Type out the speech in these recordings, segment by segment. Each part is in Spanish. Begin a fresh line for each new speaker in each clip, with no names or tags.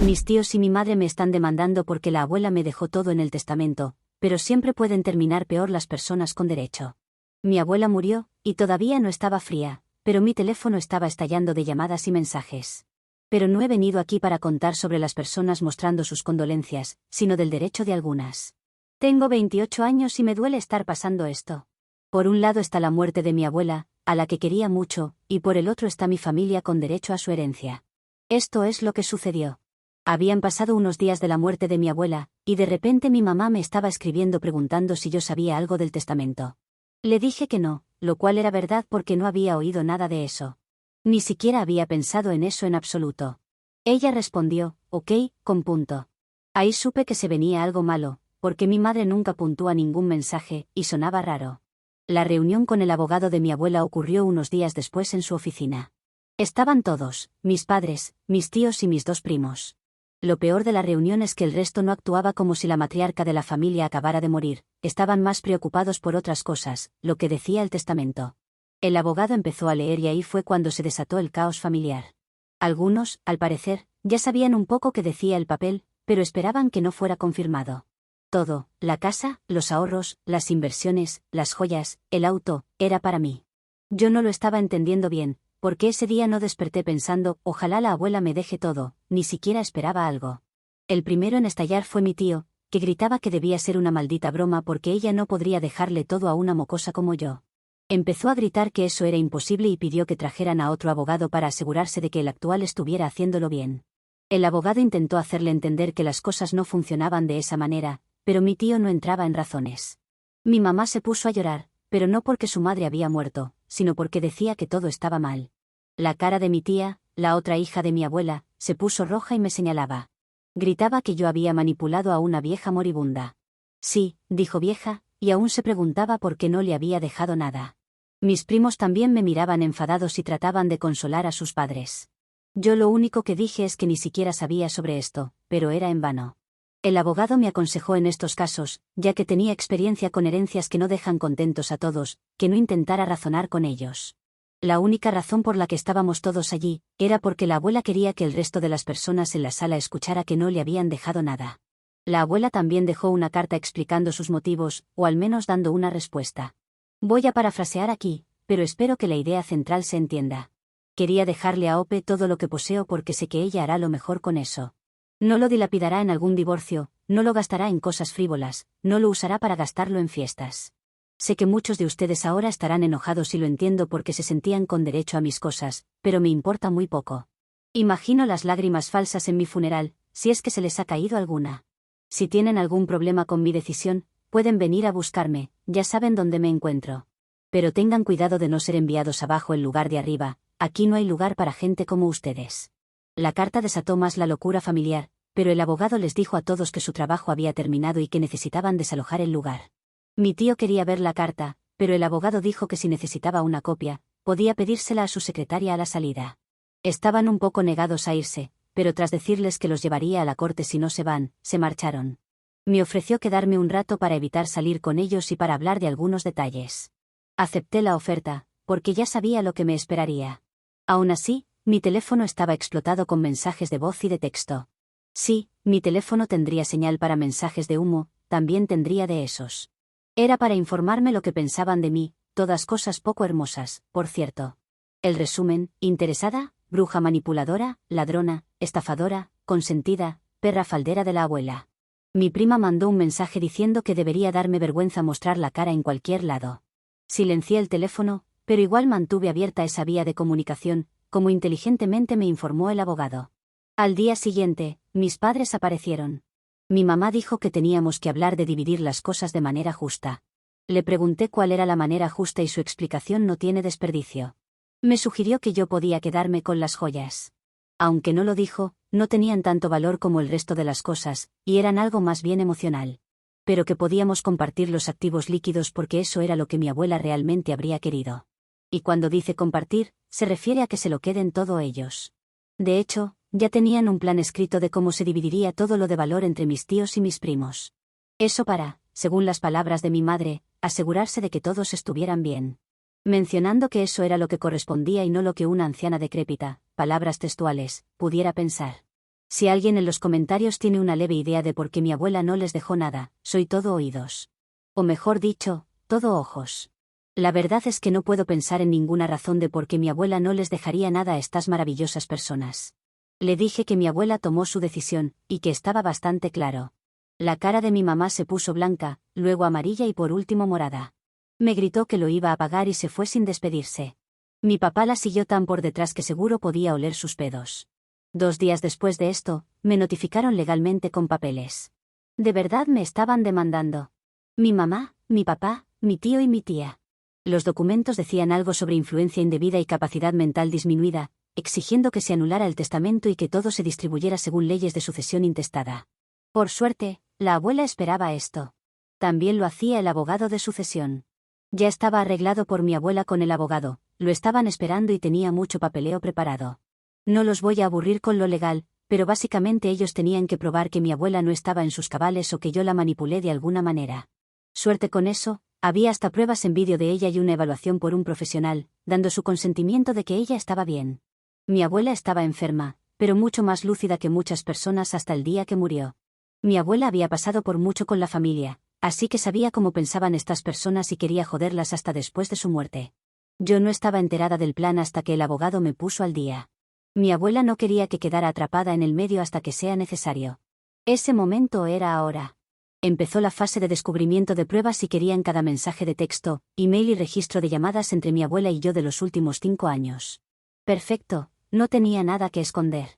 Mis tíos y mi madre me están demandando porque la abuela me dejó todo en el testamento, pero siempre pueden terminar peor las personas con derecho. Mi abuela murió, y todavía no estaba fría, pero mi teléfono estaba estallando de llamadas y mensajes. Pero no he venido aquí para contar sobre las personas mostrando sus condolencias, sino del derecho de algunas. Tengo 28 años y me duele estar pasando esto. Por un lado está la muerte de mi abuela, a la que quería mucho, y por el otro está mi familia con derecho a su herencia. Esto es lo que sucedió. Habían pasado unos días de la muerte de mi abuela, y de repente mi mamá me estaba escribiendo preguntando si yo sabía algo del testamento. Le dije que no, lo cual era verdad porque no había oído nada de eso. Ni siquiera había pensado en eso en absoluto. Ella respondió, ok, con punto. Ahí supe que se venía algo malo, porque mi madre nunca puntúa ningún mensaje, y sonaba raro. La reunión con el abogado de mi abuela ocurrió unos días después en su oficina. Estaban todos, mis padres, mis tíos y mis dos primos. Lo peor de la reunión es que el resto no actuaba como si la matriarca de la familia acabara de morir, estaban más preocupados por otras cosas, lo que decía el testamento. El abogado empezó a leer y ahí fue cuando se desató el caos familiar. Algunos, al parecer, ya sabían un poco qué decía el papel, pero esperaban que no fuera confirmado. Todo, la casa, los ahorros, las inversiones, las joyas, el auto, era para mí. Yo no lo estaba entendiendo bien, porque ese día no desperté pensando, ojalá la abuela me deje todo, ni siquiera esperaba algo. El primero en estallar fue mi tío, que gritaba que debía ser una maldita broma porque ella no podría dejarle todo a una mocosa como yo. Empezó a gritar que eso era imposible y pidió que trajeran a otro abogado para asegurarse de que el actual estuviera haciéndolo bien. El abogado intentó hacerle entender que las cosas no funcionaban de esa manera, pero mi tío no entraba en razones. Mi mamá se puso a llorar, pero no porque su madre había muerto, sino porque decía que todo estaba mal. La cara de mi tía, la otra hija de mi abuela, se puso roja y me señalaba. Gritaba que yo había manipulado a una vieja moribunda. Sí, dijo vieja, y aún se preguntaba por qué no le había dejado nada. Mis primos también me miraban enfadados y trataban de consolar a sus padres. Yo lo único que dije es que ni siquiera sabía sobre esto, pero era en vano. El abogado me aconsejó en estos casos, ya que tenía experiencia con herencias que no dejan contentos a todos, que no intentara razonar con ellos. La única razón por la que estábamos todos allí, era porque la abuela quería que el resto de las personas en la sala escuchara que no le habían dejado nada. La abuela también dejó una carta explicando sus motivos, o al menos dando una respuesta. Voy a parafrasear aquí, pero espero que la idea central se entienda. Quería dejarle a Ope todo lo que poseo porque sé que ella hará lo mejor con eso. No lo dilapidará en algún divorcio, no lo gastará en cosas frívolas, no lo usará para gastarlo en fiestas. Sé que muchos de ustedes ahora estarán enojados y lo entiendo porque se sentían con derecho a mis cosas, pero me importa muy poco. Imagino las lágrimas falsas en mi funeral, si es que se les ha caído alguna. Si tienen algún problema con mi decisión, pueden venir a buscarme, ya saben dónde me encuentro. Pero tengan cuidado de no ser enviados abajo en lugar de arriba, aquí no hay lugar para gente como ustedes. La carta desató más la locura familiar, pero el abogado les dijo a todos que su trabajo había terminado y que necesitaban desalojar el lugar. Mi tío quería ver la carta, pero el abogado dijo que si necesitaba una copia, podía pedírsela a su secretaria a la salida. Estaban un poco negados a irse, pero tras decirles que los llevaría a la corte si no se van, se marcharon. Me ofreció quedarme un rato para evitar salir con ellos y para hablar de algunos detalles. Acepté la oferta, porque ya sabía lo que me esperaría. Aún así, mi teléfono estaba explotado con mensajes de voz y de texto. Sí, mi teléfono tendría señal para mensajes de humo, también tendría de esos. Era para informarme lo que pensaban de mí, todas cosas poco hermosas, por cierto. El resumen: interesada, bruja manipuladora, ladrona, estafadora, consentida, perra faldera de la abuela. Mi prima mandó un mensaje diciendo que debería darme vergüenza mostrar la cara en cualquier lado. Silencié el teléfono, pero igual mantuve abierta esa vía de comunicación, como inteligentemente me informó el abogado. Al día siguiente, mis padres aparecieron. Mi mamá dijo que teníamos que hablar de dividir las cosas de manera justa. Le pregunté cuál era la manera justa y su explicación no tiene desperdicio. Me sugirió que yo podía quedarme con las joyas. Aunque no lo dijo, no tenían tanto valor como el resto de las cosas, y eran algo más bien emocional. Pero que podíamos compartir los activos líquidos porque eso era lo que mi abuela realmente habría querido. Y cuando dice compartir, se refiere a que se lo queden todo ellos. De hecho, ya tenían un plan escrito de cómo se dividiría todo lo de valor entre mis tíos y mis primos. Eso para, según las palabras de mi madre, asegurarse de que todos estuvieran bien. Mencionando que eso era lo que correspondía y no lo que una anciana decrépita, palabras textuales, pudiera pensar. Si alguien en los comentarios tiene una leve idea de por qué mi abuela no les dejó nada, soy todo oídos. O mejor dicho, todo ojos. La verdad es que no puedo pensar en ninguna razón de por qué mi abuela no les dejaría nada a estas maravillosas personas. Le dije que mi abuela tomó su decisión, y que estaba bastante claro. La cara de mi mamá se puso blanca, luego amarilla y por último morada. Me gritó que lo iba a pagar y se fue sin despedirse. Mi papá la siguió tan por detrás que seguro podía oler sus pedos. 2 días después de esto, me notificaron legalmente con papeles. De verdad me estaban demandando. Mi mamá, mi papá, mi tío y mi tía. Los documentos decían algo sobre influencia indebida y capacidad mental disminuida, exigiendo que se anulara el testamento y que todo se distribuyera según leyes de sucesión intestada. Por suerte, la abuela esperaba esto. También lo hacía el abogado de sucesión. Ya estaba arreglado por mi abuela con el abogado, lo estaban esperando y tenía mucho papeleo preparado. No los voy a aburrir con lo legal, pero básicamente ellos tenían que probar que mi abuela no estaba en sus cabales o que yo la manipulé de alguna manera. Suerte con eso. Había hasta pruebas en vídeo de ella y una evaluación por un profesional, dando su consentimiento de que ella estaba bien. Mi abuela estaba enferma, pero mucho más lúcida que muchas personas hasta el día que murió. Mi abuela había pasado por mucho con la familia, así que sabía cómo pensaban estas personas y quería joderlas hasta después de su muerte. Yo no estaba enterada del plan hasta que el abogado me puso al día. Mi abuela no quería que quedara atrapada en el medio hasta que sea necesario. Ese momento era ahora. Empezó la fase de descubrimiento de pruebas y querían cada mensaje de texto, email y registro de llamadas entre mi abuela y yo de los últimos 5 años. Perfecto, no tenía nada que esconder.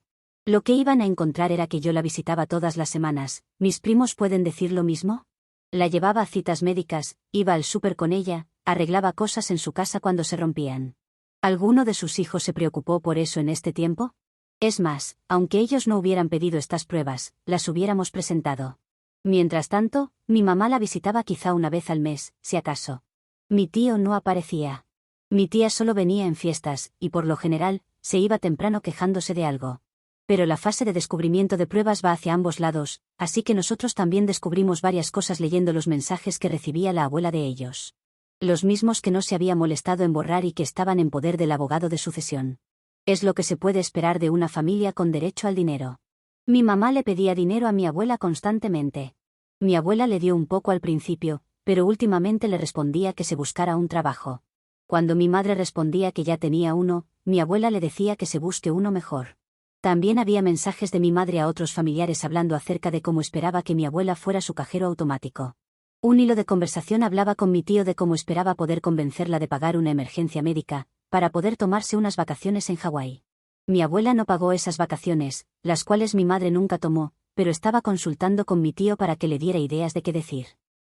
Lo que iban a encontrar era que yo la visitaba todas las semanas. ¿Mis primos pueden decir lo mismo? La llevaba a citas médicas, iba al súper con ella, arreglaba cosas en su casa cuando se rompían. ¿Alguno de sus hijos se preocupó por eso en este tiempo? Es más, aunque ellos no hubieran pedido estas pruebas, las hubiéramos presentado. Mientras tanto, mi mamá la visitaba quizá una vez al mes, si acaso. Mi tío no aparecía. Mi tía solo venía en fiestas, y por lo general, se iba temprano quejándose de algo. Pero la fase de descubrimiento de pruebas va hacia ambos lados, así que nosotros también descubrimos varias cosas leyendo los mensajes que recibía la abuela de ellos. Los mismos que no se había molestado en borrar y que estaban en poder del abogado de sucesión. Es lo que se puede esperar de una familia con derecho al dinero. Mi mamá le pedía dinero a mi abuela constantemente. Mi abuela le dio un poco al principio, pero últimamente le respondía que se buscara un trabajo. Cuando mi madre respondía que ya tenía uno, mi abuela le decía que se busque uno mejor. También había mensajes de mi madre a otros familiares hablando acerca de cómo esperaba que mi abuela fuera su cajero automático. Un hilo de conversación hablaba con mi tío de cómo esperaba poder convencerla de pagar una emergencia médica, para poder tomarse unas vacaciones en Hawái. Mi abuela no pagó esas vacaciones, las cuales mi madre nunca tomó, pero estaba consultando con mi tío para que le diera ideas de qué decir.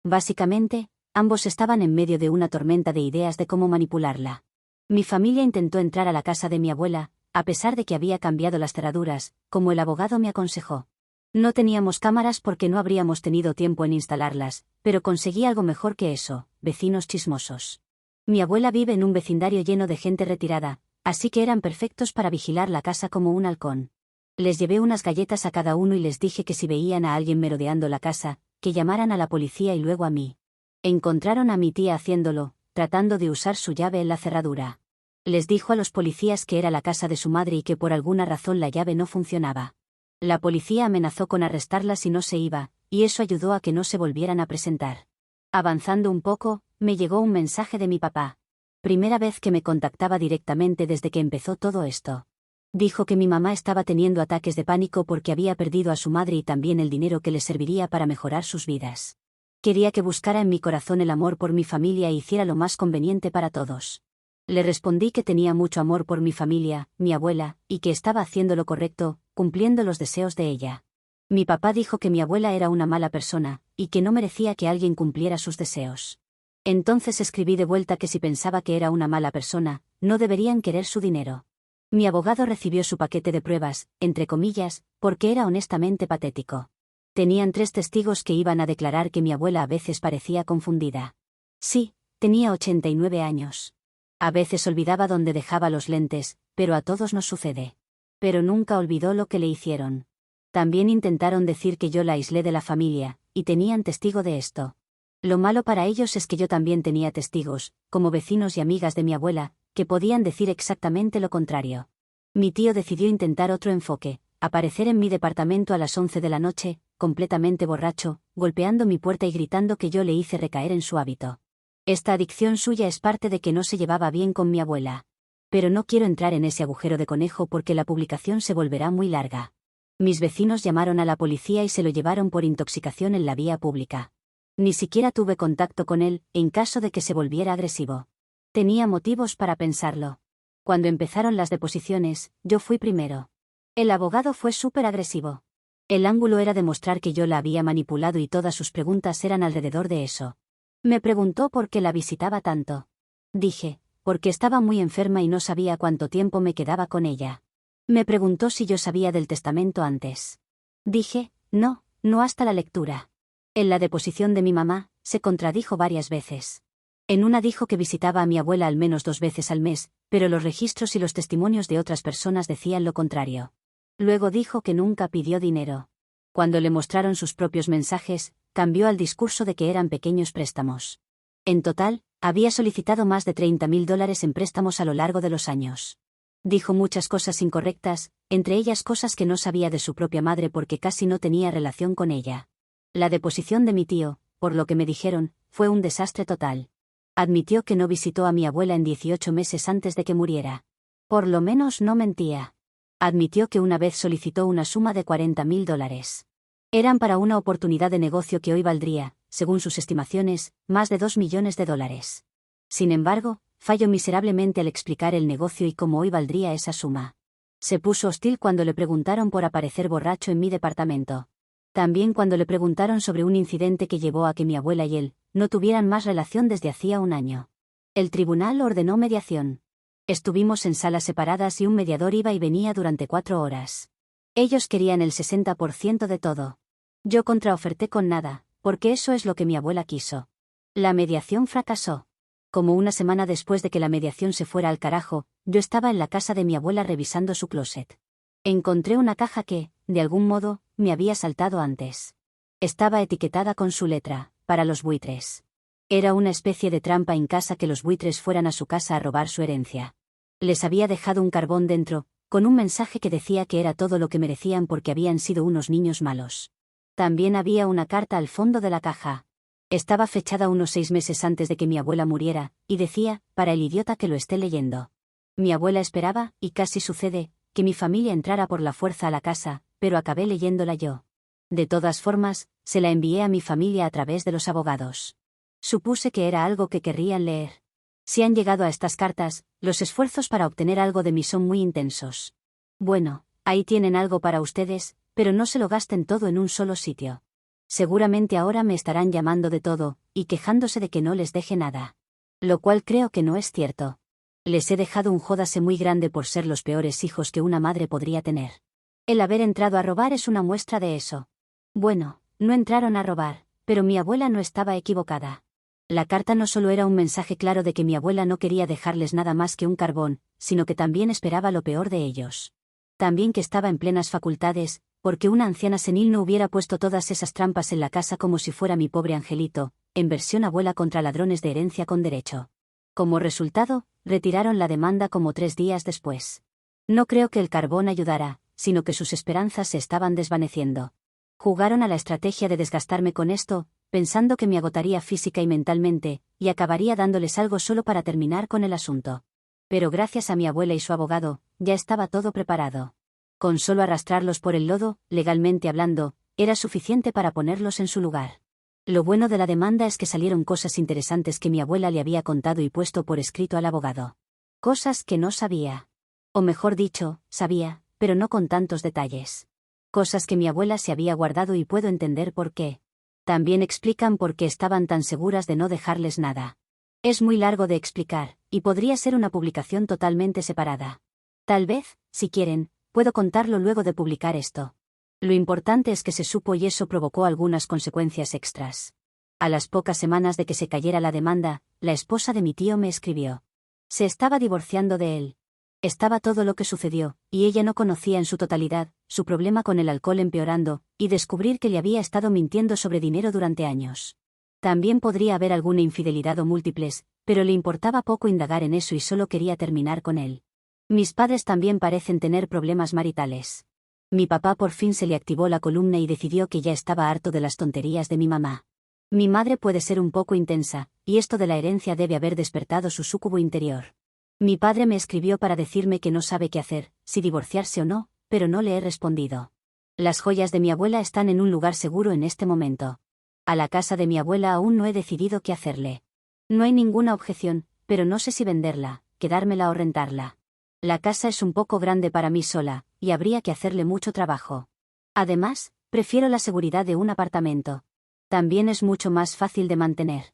Básicamente, ambos estaban en medio de una tormenta de ideas de cómo manipularla. Mi familia intentó entrar a la casa de mi abuela, a pesar de que había cambiado las cerraduras, como el abogado me aconsejó. No teníamos cámaras porque no habríamos tenido tiempo en instalarlas, pero conseguí algo mejor que eso, vecinos chismosos. Mi abuela vive en un vecindario lleno de gente retirada, así que eran perfectos para vigilar la casa como un halcón. Les llevé unas galletas a cada uno y les dije que si veían a alguien merodeando la casa, que llamaran a la policía y luego a mí. Encontraron a mi tía haciéndolo, tratando de usar su llave en la cerradura. Les dijo a los policías que era la casa de su madre y que por alguna razón la llave no funcionaba. La policía amenazó con arrestarla si no se iba, y eso ayudó a que no se volvieran a presentar. Avanzando un poco, me llegó un mensaje de mi papá. Primera vez que me contactaba directamente desde que empezó todo esto. Dijo que mi mamá estaba teniendo ataques de pánico porque había perdido a su madre y también el dinero que les serviría para mejorar sus vidas. Quería que buscara en mi corazón el amor por mi familia e hiciera lo más conveniente para todos. Le respondí que tenía mucho amor por mi familia, mi abuela, y que estaba haciendo lo correcto, cumpliendo los deseos de ella. Mi papá dijo que mi abuela era una mala persona, y que no merecía que alguien cumpliera sus deseos. Entonces escribí de vuelta que si pensaba que era una mala persona, no deberían querer su dinero. Mi abogado recibió su paquete de pruebas, entre comillas, porque era honestamente patético. Tenían 3 testigos que iban a declarar que mi abuela a veces parecía confundida. Sí, tenía 89 años. A veces olvidaba dónde dejaba los lentes, pero a todos nos sucede. Pero nunca olvidó lo que le hicieron. También intentaron decir que yo la aislé de la familia, y tenían testigo de esto. Lo malo para ellos es que yo también tenía testigos, como vecinos y amigas de mi abuela, que podían decir exactamente lo contrario. Mi tío decidió intentar otro enfoque, aparecer en mi departamento a las 11 de la noche, completamente borracho, golpeando mi puerta y gritando que yo le hice recaer en su hábito. Esta adicción suya es parte de que no se llevaba bien con mi abuela. Pero no quiero entrar en ese agujero de conejo porque la publicación se volverá muy larga. Mis vecinos llamaron a la policía y se lo llevaron por intoxicación en la vía pública. Ni siquiera tuve contacto con él, en caso de que se volviera agresivo. Tenía motivos para pensarlo. Cuando empezaron las deposiciones, yo fui primero. El abogado fue súper agresivo. El ángulo era demostrar que yo la había manipulado y todas sus preguntas eran alrededor de eso. Me preguntó por qué la visitaba tanto. Dije, porque estaba muy enferma y no sabía cuánto tiempo me quedaba con ella. Me preguntó si yo sabía del testamento antes. Dije, no, no hasta la lectura. En la deposición de mi mamá, se contradijo varias veces. En una dijo que visitaba a mi abuela al menos 2 veces al mes, pero los registros y los testimonios de otras personas decían lo contrario. Luego dijo que nunca pidió dinero. Cuando le mostraron sus propios mensajes, cambió al discurso de que eran pequeños préstamos. En total, había solicitado más de $30.000 en préstamos a lo largo de los años. Dijo muchas cosas incorrectas, entre ellas cosas que no sabía de su propia madre porque casi no tenía relación con ella. La deposición de mi tío, por lo que me dijeron, fue un desastre total. Admitió que no visitó a mi abuela en 18 meses antes de que muriera. Por lo menos no mentía. Admitió que una vez solicitó una suma de $40.000. Eran para una oportunidad de negocio que hoy valdría, según sus estimaciones, más de $2 millones. Sin embargo, falló miserablemente al explicar el negocio y cómo hoy valdría esa suma. Se puso hostil cuando le preguntaron por aparecer borracho en mi departamento. También cuando le preguntaron sobre un incidente que llevó a que mi abuela y él no tuvieran más relación desde hacía un año. El tribunal ordenó mediación. Estuvimos en salas separadas y un mediador iba y venía durante 4 horas. Ellos querían el 60% de todo. Yo contraoferté con nada, porque eso es lo que mi abuela quiso. La mediación fracasó. Como una semana después de que la mediación se fuera al carajo, yo estaba en la casa de mi abuela revisando su closet. Encontré una caja que, de algún modo, me había saltado antes. Estaba etiquetada con su letra, para los buitres. Era una especie de trampa en casa que los buitres fueran a su casa a robar su herencia. Les había dejado un carbón dentro, con un mensaje que decía que era todo lo que merecían porque habían sido unos niños malos. También había una carta al fondo de la caja. Estaba fechada unos 6 meses antes de que mi abuela muriera, y decía, para el idiota que lo esté leyendo. Mi abuela esperaba, y casi sucede, que mi familia entrara por la fuerza a la casa, pero acabé leyéndola yo. De todas formas, se la envié a mi familia a través de los abogados. Supuse que era algo que querrían leer. Si han llegado a estas cartas, los esfuerzos para obtener algo de mí son muy intensos. Bueno, ahí tienen algo para ustedes, pero no se lo gasten todo en un solo sitio. Seguramente ahora me estarán llamando de todo, y quejándose de que no les deje nada. Lo cual creo que no es cierto. Les he dejado un jódase muy grande por ser los peores hijos que una madre podría tener. El haber entrado a robar es una muestra de eso. Bueno, no entraron a robar, pero mi abuela no estaba equivocada. La carta no solo era un mensaje claro de que mi abuela no quería dejarles nada más que un carbón, sino que también esperaba lo peor de ellos. También que estaba en plenas facultades, porque una anciana senil no hubiera puesto todas esas trampas en la casa como si fuera mi pobre angelito, en versión abuela contra ladrones de herencia con derecho. Como resultado, retiraron la demanda como 3 días después. No creo que el carbón ayudara, sino que sus esperanzas se estaban desvaneciendo. Jugaron a la estrategia de desgastarme con esto, pensando que me agotaría física y mentalmente, y acabaría dándoles algo solo para terminar con el asunto. Pero gracias a mi abuela y su abogado, ya estaba todo preparado. Con solo arrastrarlos por el lodo, legalmente hablando, era suficiente para ponerlos en su lugar. Lo bueno de la demanda es que salieron cosas interesantes que mi abuela le había contado y puesto por escrito al abogado. Cosas que no sabía. O mejor dicho, sabía, pero no con tantos detalles. Cosas que mi abuela se había guardado y puedo entender por qué. También explican por qué estaban tan seguras de no dejarles nada. Es muy largo de explicar, y podría ser una publicación totalmente separada. Tal vez, si quieren, puedo contarlo luego de publicar esto. Lo importante es que se supo y eso provocó algunas consecuencias extras. A las pocas semanas de que se cayera la demanda, la esposa de mi tío me escribió. Se estaba divorciando de él. Estaba todo lo que sucedió, y ella no conocía en su totalidad, su problema con el alcohol empeorando, y descubrir que le había estado mintiendo sobre dinero durante años. También podría haber alguna infidelidad o múltiples, pero le importaba poco indagar en eso y solo quería terminar con él. Mis padres también parecen tener problemas maritales. Mi papá por fin se le activó la columna y decidió que ya estaba harto de las tonterías de mi mamá. Mi madre puede ser un poco intensa, y esto de la herencia debe haber despertado su súcubo interior. Mi padre me escribió para decirme que no sabe qué hacer, si divorciarse o no, pero no le he respondido. Las joyas de mi abuela están en un lugar seguro en este momento. A la casa de mi abuela aún no he decidido qué hacerle. No hay ninguna objeción, pero no sé si venderla, quedármela o rentarla. La casa es un poco grande para mí sola, y habría que hacerle mucho trabajo. Además, prefiero la seguridad de un apartamento. También es mucho más fácil de mantener.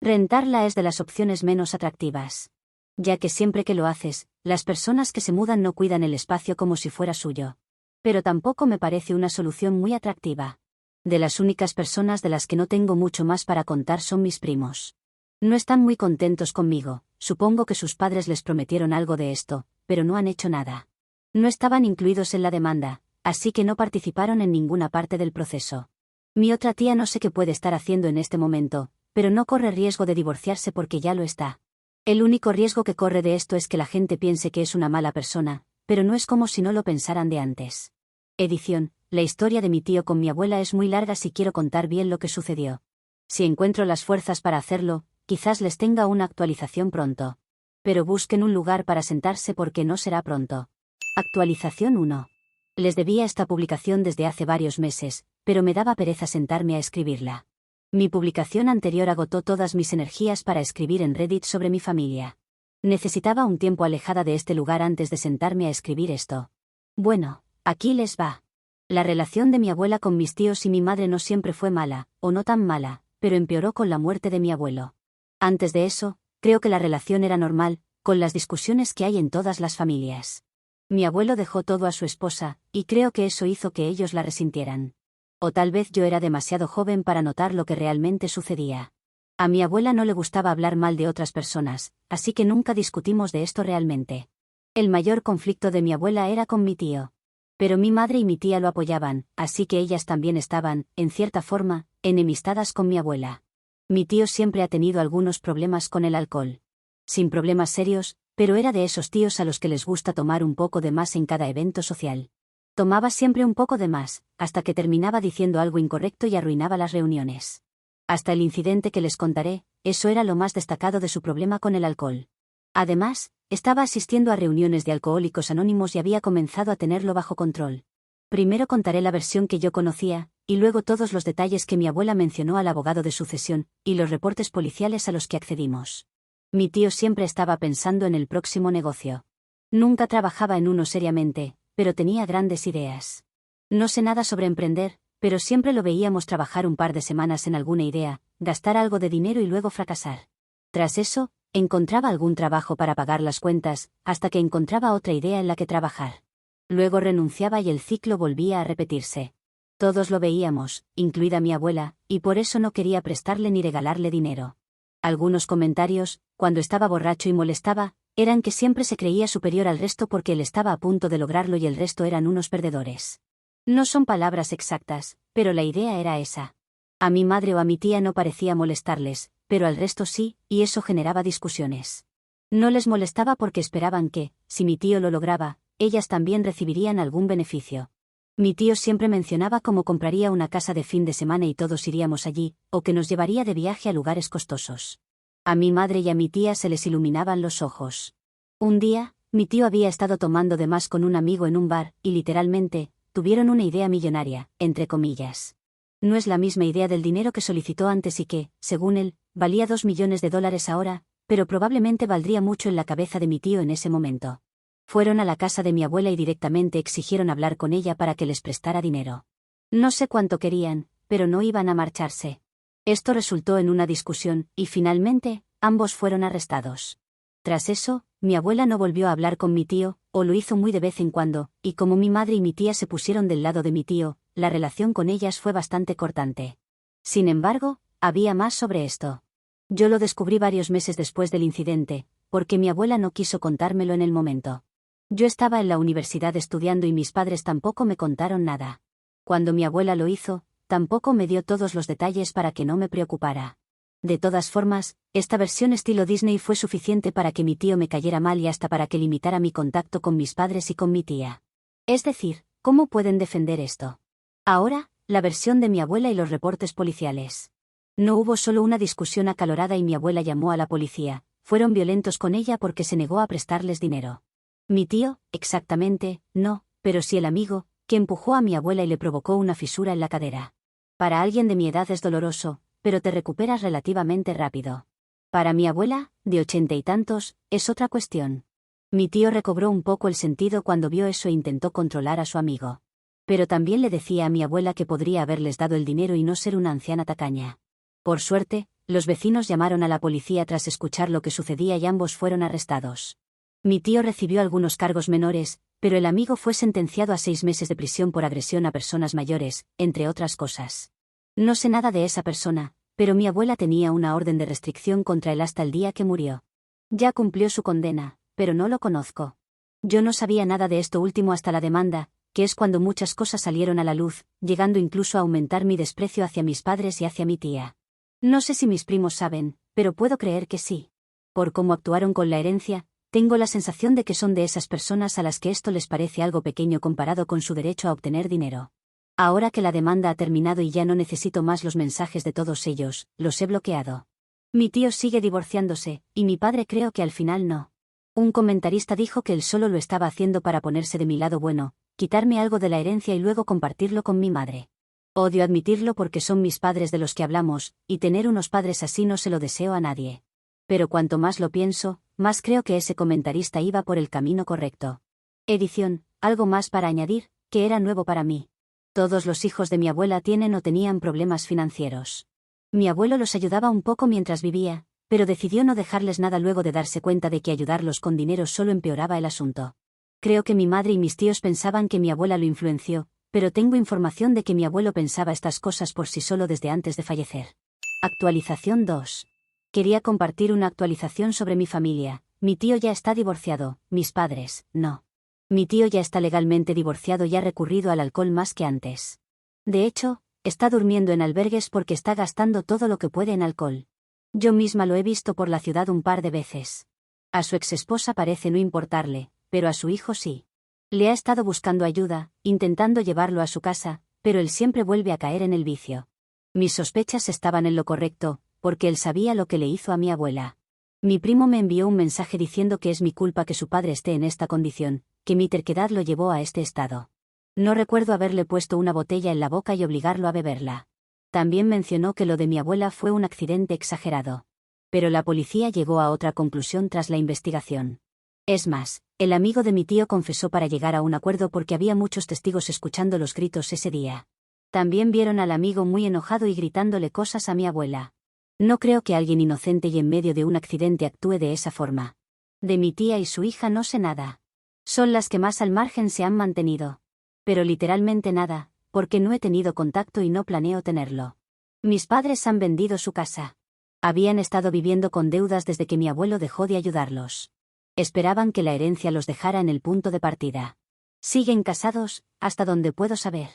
Rentarla es de las opciones menos atractivas. Ya que siempre que lo haces, las personas que se mudan no cuidan el espacio como si fuera suyo. Pero tampoco me parece una solución muy atractiva. De las únicas personas de las que no tengo mucho más para contar son mis primos. No están muy contentos conmigo, supongo que sus padres les prometieron algo de esto, pero no han hecho nada. No estaban incluidos en la demanda, así que no participaron en ninguna parte del proceso. Mi otra tía no sé qué puede estar haciendo en este momento, pero no corre riesgo de divorciarse porque ya lo está. El único riesgo que corre de esto es que la gente piense que es una mala persona, pero no es como si no lo pensaran de antes. Edición: la historia de mi tío con mi abuela es muy larga si quiero contar bien lo que sucedió. Si encuentro las fuerzas para hacerlo, quizás les tenga una actualización pronto. Pero busquen un lugar para sentarse porque no será pronto. Actualización 1. Les debía esta publicación desde hace varios meses, pero me daba pereza sentarme a escribirla. Mi publicación anterior agotó todas mis energías para escribir en Reddit sobre mi familia. Necesitaba un tiempo alejada de este lugar antes de sentarme a escribir esto. Bueno, aquí les va. La relación de mi abuela con mis tíos y mi madre no siempre fue mala, o no tan mala, pero empeoró con la muerte de mi abuelo. Antes de eso, creo que la relación era normal, con las discusiones que hay en todas las familias. Mi abuelo dejó todo a su esposa, y creo que eso hizo que ellos la resintieran. O tal vez yo era demasiado joven para notar lo que realmente sucedía. A mi abuela no le gustaba hablar mal de otras personas, así que nunca discutimos de esto realmente. El mayor conflicto de mi abuela era con mi tío. Pero mi madre y mi tía lo apoyaban, así que ellas también estaban, en cierta forma, enemistadas con mi abuela. Mi tío siempre ha tenido algunos problemas con el alcohol. Sin problemas serios, pero era de esos tíos a los que les gusta tomar un poco de más en cada evento social. Tomaba siempre un poco de más, hasta que terminaba diciendo algo incorrecto y arruinaba las reuniones. Hasta el incidente que les contaré, eso era lo más destacado de su problema con el alcohol. Además, estaba asistiendo a reuniones de alcohólicos anónimos y había comenzado a tenerlo bajo control. Primero contaré la versión que yo conocía, y luego todos los detalles que mi abuela mencionó al abogado de sucesión, y los reportes policiales a los que accedimos. Mi tío siempre estaba pensando en el próximo negocio. Nunca trabajaba en uno seriamente, pero tenía grandes ideas. No sé nada sobre emprender, pero siempre lo veíamos trabajar un par de semanas en alguna idea, gastar algo de dinero y luego fracasar. Tras eso, encontraba algún trabajo para pagar las cuentas, hasta que encontraba otra idea en la que trabajar. Luego renunciaba y el ciclo volvía a repetirse. Todos lo veíamos, incluida mi abuela, y por eso no quería prestarle ni regalarle dinero. Algunos comentarios, cuando estaba borracho y molestaba, eran que siempre se creía superior al resto porque él estaba a punto de lograrlo y el resto eran unos perdedores. No son palabras exactas, pero la idea era esa. A mi madre o a mi tía no parecía molestarles, pero al resto sí, y eso generaba discusiones. No les molestaba porque esperaban que, si mi tío lo lograba, ellas también recibirían algún beneficio. Mi tío siempre mencionaba cómo compraría una casa de fin de semana y todos iríamos allí, o que nos llevaría de viaje a lugares costosos. A mi madre y a mi tía se les iluminaban los ojos. Un día, mi tío había estado tomando de más con un amigo en un bar, y literalmente, tuvieron una idea millonaria, entre comillas. No es la misma idea del dinero que solicitó antes y que, según él, valía $2 millones ahora, pero probablemente valdría mucho en la cabeza de mi tío en ese momento. Fueron a la casa de mi abuela y directamente exigieron hablar con ella para que les prestara dinero. No sé cuánto querían, pero no iban a marcharse. Esto resultó en una discusión, y finalmente, ambos fueron arrestados. Tras eso, mi abuela no volvió a hablar con mi tío, o lo hizo muy de vez en cuando, y como mi madre y mi tía se pusieron del lado de mi tío, la relación con ellas fue bastante cortante. Sin embargo, había más sobre esto. Yo lo descubrí varios meses después del incidente, porque mi abuela no quiso contármelo en el momento. Yo estaba en la universidad estudiando y mis padres tampoco me contaron nada. Cuando mi abuela lo hizo, tampoco me dio todos los detalles para que no me preocupara. De todas formas, esta versión estilo Disney fue suficiente para que mi tío me cayera mal y hasta para que limitara mi contacto con mis padres y con mi tía. Es decir, ¿cómo pueden defender esto? Ahora, la versión de mi abuela y los reportes policiales. No hubo solo una discusión acalorada y mi abuela llamó a la policía, fueron violentos con ella porque se negó a prestarles dinero. Mi tío, exactamente, no, pero sí el amigo, que empujó a mi abuela y le provocó una fisura en la cadera. Para alguien de mi edad es doloroso, pero te recuperas relativamente rápido. Para mi abuela, de 80 y tantos, es otra cuestión. Mi tío recobró un poco el sentido cuando vio eso e intentó controlar a su amigo. Pero también le decía a mi abuela que podría haberles dado el dinero y no ser una anciana tacaña. Por suerte, los vecinos llamaron a la policía tras escuchar lo que sucedía y ambos fueron arrestados. Mi tío recibió algunos cargos menores, pero el amigo fue sentenciado a 6 meses de prisión por agresión a personas mayores, entre otras cosas. No sé nada de esa persona, pero mi abuela tenía una orden de restricción contra él hasta el día que murió. Ya cumplió su condena, pero no lo conozco. Yo no sabía nada de esto último hasta la demanda, que es cuando muchas cosas salieron a la luz, llegando incluso a aumentar mi desprecio hacia mis padres y hacia mi tía. No sé si mis primos saben, pero puedo creer que sí. Por cómo actuaron con la herencia, tengo la sensación de que son de esas personas a las que esto les parece algo pequeño comparado con su derecho a obtener dinero. Ahora que la demanda ha terminado y ya no necesito más los mensajes de todos ellos, los he bloqueado. Mi tío sigue divorciándose, y mi padre creo que al final no. Un comentarista dijo que él solo lo estaba haciendo para ponerse de mi lado bueno, quitarme algo de la herencia y luego compartirlo con mi madre. Odio admitirlo porque son mis padres de los que hablamos, y tener unos padres así no se lo deseo a nadie. Pero cuanto más lo pienso, más creo que ese comentarista iba por el camino correcto. Edición, algo más para añadir, que era nuevo para mí. Todos los hijos de mi abuela tienen o tenían problemas financieros. Mi abuelo los ayudaba un poco mientras vivía, pero decidió no dejarles nada luego de darse cuenta de que ayudarlos con dinero solo empeoraba el asunto. Creo que mi madre y mis tíos pensaban que mi abuela lo influenció, pero tengo información de que mi abuelo pensaba estas cosas por sí solo desde antes de fallecer. Actualización 2. Quería compartir una actualización sobre mi familia. Mi tío ya está divorciado, mis padres, no. Mi tío ya está legalmente divorciado y ha recurrido al alcohol más que antes. De hecho, está durmiendo en albergues porque está gastando todo lo que puede en alcohol. Yo misma lo he visto por la ciudad un par de veces. A su exesposa parece no importarle, pero a su hijo sí. Le ha estado buscando ayuda, intentando llevarlo a su casa, pero él siempre vuelve a caer en el vicio. Mis sospechas estaban en lo correcto, porque él sabía lo que le hizo a mi abuela. Mi primo me envió un mensaje diciendo que es mi culpa que su padre esté en esta condición, que mi terquedad lo llevó a este estado. No recuerdo haberle puesto una botella en la boca y obligarlo a beberla. También mencionó que lo de mi abuela fue un accidente exagerado. Pero la policía llegó a otra conclusión tras la investigación. Es más, el amigo de mi tío confesó para llegar a un acuerdo porque había muchos testigos escuchando los gritos ese día. También vieron al amigo muy enojado y gritándole cosas a mi abuela. No creo que alguien inocente y en medio de un accidente actúe de esa forma. De mi tía y su hija no sé nada. Son las que más al margen se han mantenido. Pero literalmente nada, porque no he tenido contacto y no planeo tenerlo. Mis padres han vendido su casa. Habían estado viviendo con deudas desde que mi abuelo dejó de ayudarlos. Esperaban que la herencia los dejara en el punto de partida. Siguen casados, hasta donde puedo saber.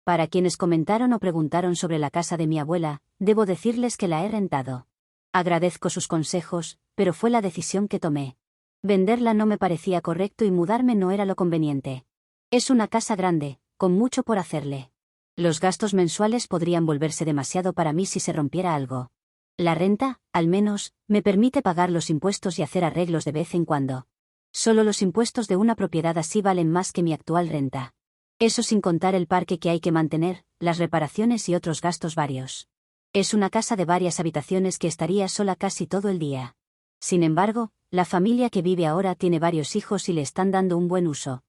Para quienes comentaron o preguntaron sobre la casa de mi abuela, debo decirles que la he rentado. Agradezco sus consejos, pero fue la decisión que tomé. Venderla no me parecía correcto y mudarme no era lo conveniente. Es una casa grande, con mucho por hacerle. Los gastos mensuales podrían volverse demasiado para mí si se rompiera algo. La renta, al menos, me permite pagar los impuestos y hacer arreglos de vez en cuando. Solo los impuestos de una propiedad así valen más que mi actual renta. Eso sin contar el parque que hay que mantener, las reparaciones y otros gastos varios. Es una casa de varias habitaciones que estaría sola casi todo el día. Sin embargo, la familia que vive ahora tiene varios hijos y le están dando un buen uso,